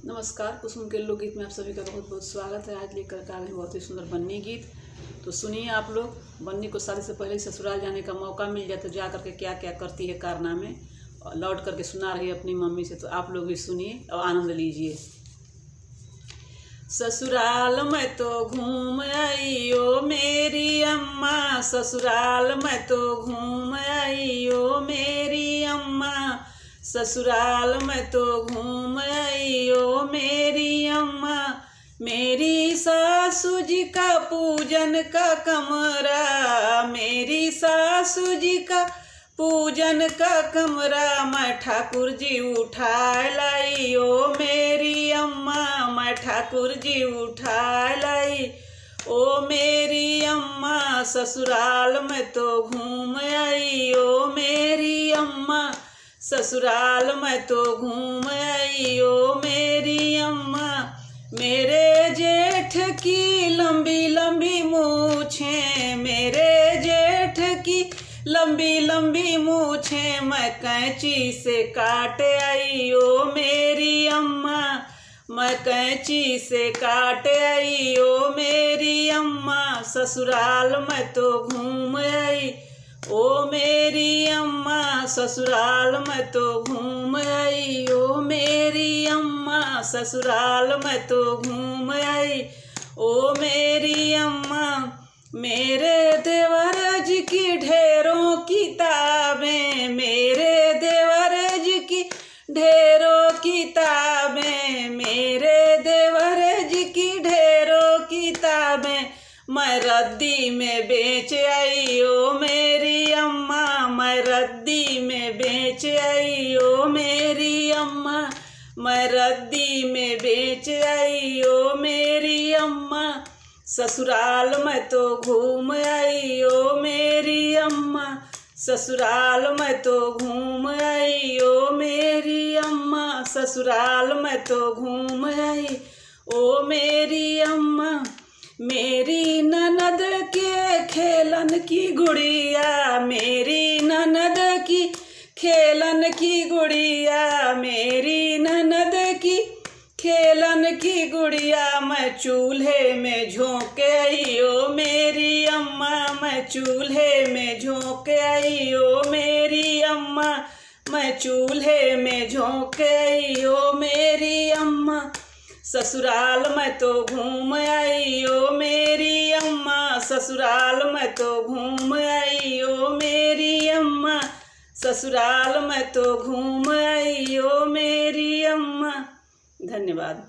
नमस्कार, कुसुम के लोकगीत में आप सभी का बहुत बहुत स्वागत है। आज लेकर के आ गए बहुत ही सुंदर बन्नी गीत। तो सुनिए आप लोग। बन्नी को शादी से पहले ही ससुराल जाने का मौका मिल जाए तो जा करके क्या क्या करती है कारनामे, और लौट करके सुना रही है अपनी मम्मी से। तो आप लोग भी सुनिए और आनंद लीजिए। ससुराल में तो घूम आई ओ मेरी अम्मा, ससुराल में तो घूम आई ओ मेरी अम्मा, ससुराल में तो घूम आई ओ मेरी अम्मा। मेरी सासू जी का पूजन का कमरा, मेरी सासू जी का पूजन का कमरा, मैं ठाकुर जी उठा लाई ओ मेरी अम्मा, मैं ठाकुर जी उठा लाई ओ मेरी अम्मा। ससुराल में तो घूम आई ओ मेरी अम्मा, ससुराल में तो घूम आई ओ मेरी अम्मा। मेरे जेठ की लंबी लंबी मूछें, मेरे जेठ की लंबी लंबी मूछें, मैं कैंची से काट आई ओ मेरी अम्मा, मैं कैंची से काट आई ओ मेरी अम्मा। ससुराल में तो घूम आई ओ मेरी अम्मा, ससुराल में तो घूम आई ओ मेरी अम्मा, ससुराल में तो घूम आई ओ मेरी अम्मा। मेरे देवर जी की ढेरों किताबें, मेरे देवर जी की ढेरों किताबें, मेरे देवर जी की ढेरों किताबें, मैं रद्दी में बेच आई ओ मेरी अम्मा, मैं रद्दी में बेच आई ओ मेरी अम्मा, मैं रद्दी में बेच आई ओ मेरी अम्मा। ससुराल में तो घूम आई ओ मेरी अम्मा, ससुराल में तो घूम आई ओ मेरी अम्मा, ससुराल में तो घूम आई ओ मेरी अम्मा। मेरी ननद के खेलन की गुड़िया, मेरी ननद की खेलन की गुड़िया, मेरी ननद की खेलन की गुड़िया, मैं चूल्हे में झोंक आई ओ मेरी अम्मा, मैं चूल्हे में झोंक आई ओ मेरी अम्मा, मैं चूल्हे में झोंक आई ओ मेरी अम्मा। ससुराल में तो घूम आई ओ मेरी अम्मा, ससुराल में तो घूम आई ओ मेरी अम्मा, ससुराल में तो घूम आई ओ मेरी अम्मा। धन्यवाद।